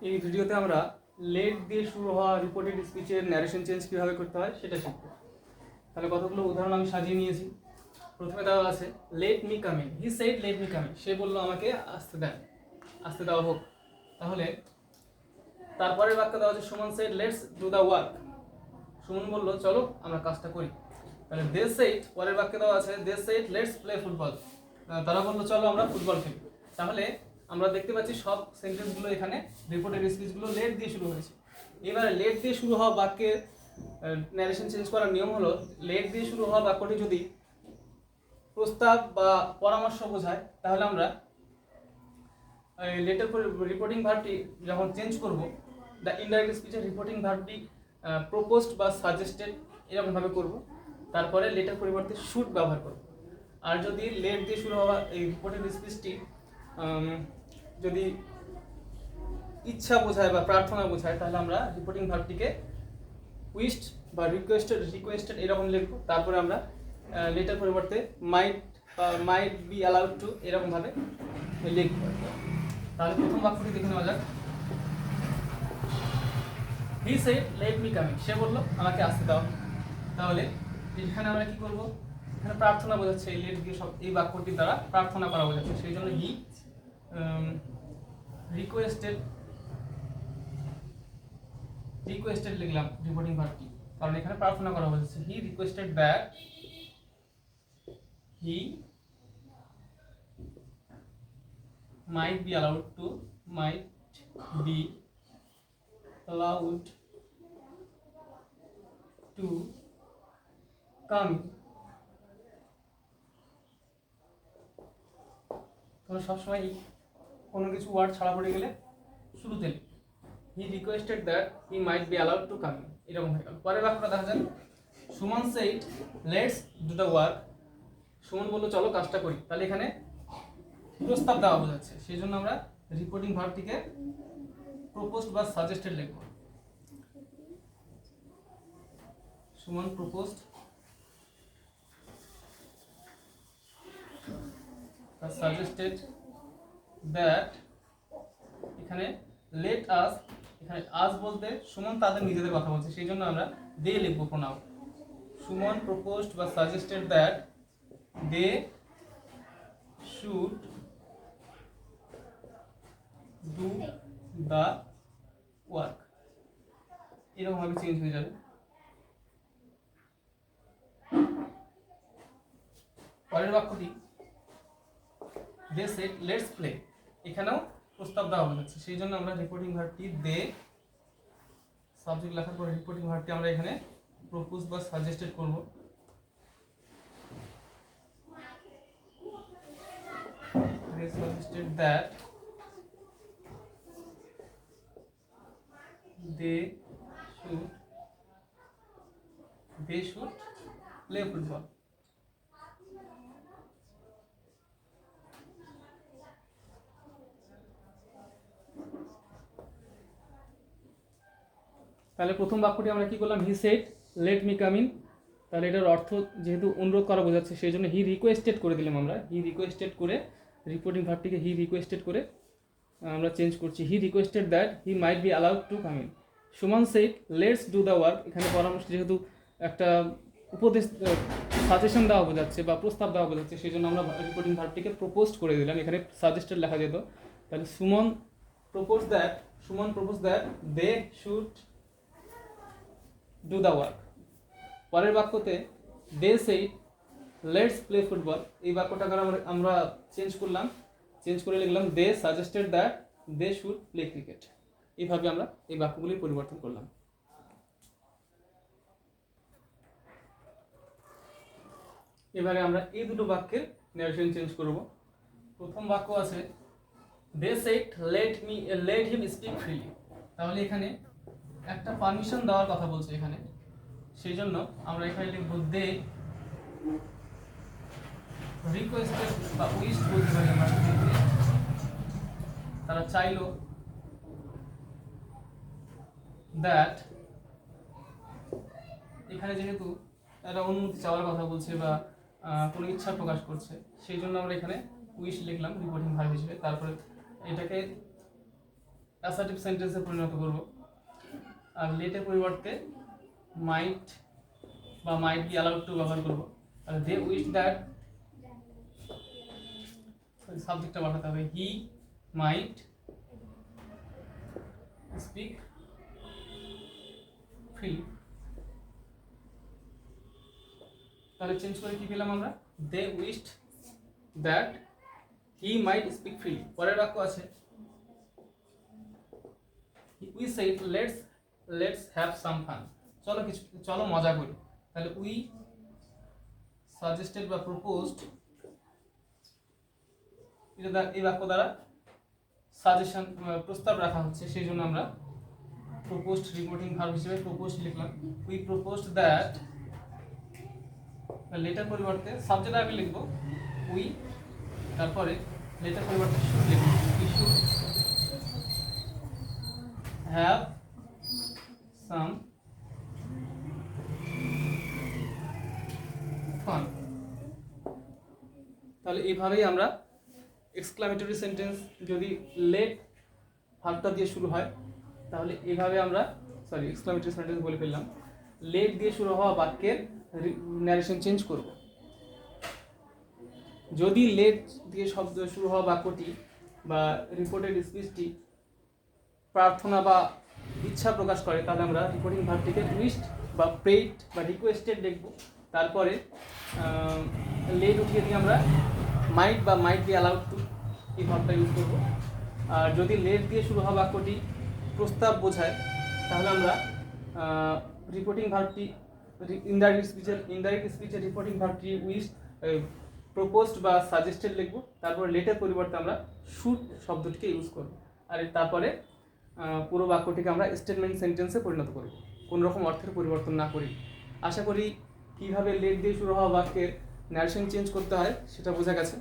এই ভিডিওতে আমরা লেট দিয়ে শুরু হওয়া রিপোর্টেড স্পিচের ন্যারেশন চেঞ্জ কীভাবে করতে হয় সেটা শিখব। তাহলে কতগুলো উদাহরণ আমি সাজিয়ে নিয়েছি। প্রথমে দেওয়া আছে let me come in, he said let me come in, সে বললো আমাকে আসতে দেন, আসতে দেওয়া হোক। তাহলে তারপরের বাক্য দেওয়া আছে Suman said let's do the work, Suman বললো চলো আমরা কাজটা করি। তাহলে দে সেড, পরের বাক্যে দেওয়া আছে they said let's play football, তারা বললো চলো আমরা ফুটবল খেলি। তাহলে আমরা দেখতে পাচ্ছি সব সেন্টেন্সগুলো এখানে রিপোর্টেড স্পিচগুলো লেট দিয়ে শুরু হয়েছে। এবারে লেট দিয়ে শুরু হওয়া বাক্যের ন্যারেশন চেঞ্জ করার নিয়ম হলো, লেট দিয়ে শুরু হওয়া বাক্যটি যদি প্রস্তাব বা পরামর্শ বোঝায় তাহলে আমরা লেটের রিপোর্টিং ভার্বটি যখন চেঞ্জ করব, দ্য ইনডাইরেক্ট স্পিচের রিপোর্টিং ভার্বটি প্রপোজড বা সাজেস্টেড এরকমভাবে করব, তারপরে লেটের পরিবর্তে শুড ব্যবহার করব। আর যদি লেট দিয়ে শুরু হওয়া এই রিপোর্টেড স্পিচটি যদি ইচ্ছা বোঝায় বা প্রার্থনা বোঝায় তাহলে আমরা রিপোর্টিং ভার্বটিকে উইশড বা রিকোয়েস্টেড এরকম লিখবো। তারপরে আমরা লেটার পরিবর্তে মাইট বি অ্যালাউড টু এরকমভাবে লিখবো। তাহলে প্রথম বাক্যটি দেখে নেওয়া যাক। He said let me come in, সে বললো আমাকে আসতে দাও। তাহলে এখানে আমরা কি করব, এখানে প্রার্থনা বোঝাচ্ছে, এই লেট দিয়ে সব এই বাক্যটির দ্বারা প্রার্থনা করা বোঝাচ্ছে, সেই জন্য হি রিকোয়েস্টেড লিখলাম রিপোর্টিং ভার্বটি, কারণ এখানে প্রার্থনা করা হয়েছে। হি requested that he might be allowed to come. তোমরা সবসময় কোনো কিছু ওয়ার্ড ছাড়া পড়ে গেলে শুরুতে he requested that he might be allowed to come, এরকম হয়ে গেল। পরের বাক্যটা দেখা যাক, Suman said let's do the work, Suman বললো চলো কাজটা করি। তাহলে এখানে প্রস্তাব দেওয়া বোঝাচ্ছে, সেই জন্য আমরা রিপোর্টিং ভার্বটিকে প্রপোজড বা সাজেস্টেড লিখব। সুমন প্রপোজড বা সাজেস্টেড দ্যাট, এখানে লেট আস, এখানে আস বলতে সুমন তাদের নিজেদের কথা বলছে, সেই জন্য আমরা দে লিখবো প্রোনাউন। সুমন প্রপোজড বা suggested that they should do the work, এরকম ভাবে চেঞ্জ হয়ে যাবে। পরের বাক্যটি দে সেড লেটস প্লে, এখানেও প্রস্তাব দেওয়া হচ্ছে, সেই জন্য আমরা রিপোর্টিং ভার্বটি দে সাবজেক্ট লেখার পরে রিপোর্টিং ভার্বটি আমরা এখানে প্রপোজ বা সাজেস্টেড করব। They suggested that they should play football. তাহলে প্রথম বাক্যটি আমরা কি করলাম, he said let me come in, তাহলে এটার অর্থ যেহেতু অনুরোধ করা বোঝাচ্ছে সেই জন্য হি রিকোয়েস্টেড করে দিলাম আমরা। হি রিকোয়েস্টেড করে রিপোর্টিং ভার্বটিকে হি রিকোয়েস্টেড করে আমরা চেঞ্জ করছি, he requested that he might be allowed to come in. Suman said let's do the work, এখানে পরামর্শ যেহেতু একটা উপদেশ সাজেশন দেওয়া বোঝাচ্ছে বা প্রস্তাব দেওয়া বোঝাচ্ছে, সেই জন্য আমরা রিপোর্টিং ভার্বটিকে প্রপোজড করে দিলাম, এখানে সাজেস্টেড লেখা যেত। তাহলে Suman propose that they should do the work. পরের বাক্যতে they said let's play football, এই বাক্যটাকে আমরা চেঞ্জ করে লিখলাম they suggested that they should play cricket. এইভাবে আমরা এই বাক্যগুলি পরিবর্তন করলাম। এবারে আমরা এই দুটো বাক্যের ন্যারেশন চেঞ্জ করব। প্রথম বাক্য আছে they said let him speak freely, তাহলে এখানে একটা পারমিশন দেওয়ার কথা বলছে এখানে, সেই জন্য আমরা এখানে লিখব দে রিকোয়েস্টেড বা উইশ বলতে পারি আমরা, তারা চাইলো দ্যাট, এখানে যেহেতু একটা অনুমতি চাওয়ার কথা বলছে বা কোনো ইচ্ছা প্রকাশ করছে, সেই জন্য আমরা এখানে উইশ লিখলাম রিপোর্টিং ভার্ব হিসেবে। তারপরে এটাকে অ্যাসার্টিভ সেন্টেন্সে পরিণত করব। আর লেটের পরিবর্তে মাইট বা মাইট বি অ্যালাউড টু ব্যবহার করব। আর দে উইশ দ্যাট, সাবজেক্টটা পাঠাতে হবে, হি মাইট স্পিক ফ্রি। তাহলে চেঞ্জ করে কি পেলাম আমরা, they wished that he might speak free. পরের বাক্য আছে we said let's have some fun, চলো মজা করি। তাহলে উই সাজেস্টেড বা প্রপোজড, এই বাক্য দ্বারা সাজেশন প্রস্তাব রাখা হচ্ছে, সেই জন্য আমরা প্রপোজড রিপোর্টিং ভার্ব হিসেবে প্রপোজড লিখলাম। উই প্রপোজড দ্যাট, লেটার পরিবর্তে সাবজেক্ট আগে লিখবো উই, তারপরে লেটার পরিবর্তে শুড লিখবো, we should have some fun. তাহলে এইভাবেই আমরা এক্সক্লামেটরি সেন্টেন্স যদি লেট ভার্বটা দিয়ে শুরু হয়, তাহলে এইভাবে আমরা এক্সক্লামেটরি সেন্টেন্স বলে ফেললাম, লেট দিয়ে শুরু হওয়া বাক্যের ন্যারেশন চেঞ্জ করব। যদি লেট দিয়ে শব্দ শুরু হওয়া বাক্যটি বা রিপোর্টেড স্পিচটি প্রার্থনা বা ইচ্ছা প্রকাশ করে, তাহলে আমরা রিপোর্টিং ভার্বটিকে উইশড বা প্রেড বা রিকোয়েস্টেড লিখব। তারপরে লেট উঠিয়ে দিয়ে আমরা মাইট বা মাইট বি অ্যালাউড টু এই ভার্বটা ইউজ করব। আর যদি লেট দিয়ে শুরু হওয়া বাক্যটি প্রস্তাব বোঝায়, তাহলে আমরা রিপোর্টিং ভার্বটি ইনডাইরেক্ট স্পিচের রিপোর্টিং ভার্বটি উইশ প্রপোজড বা সাজেস্টেড লিখব। তারপর লেটের পরিবর্তে আমরা শুড শব্দটিকে ইউজ করব। আর তারপরে পুরো বাক্যটিকে আমরা স্টেটমেন্ট সেন্টেন্সে পরিণত করব, কোনো রকম অর্থের পরিবর্তন না করি। আশা করি কীভাবে লেট দিয়ে শুরু হওয়া বাক্যের ন্যারেশন চেঞ্জ করতে হয় সেটা বোঝা গেছে।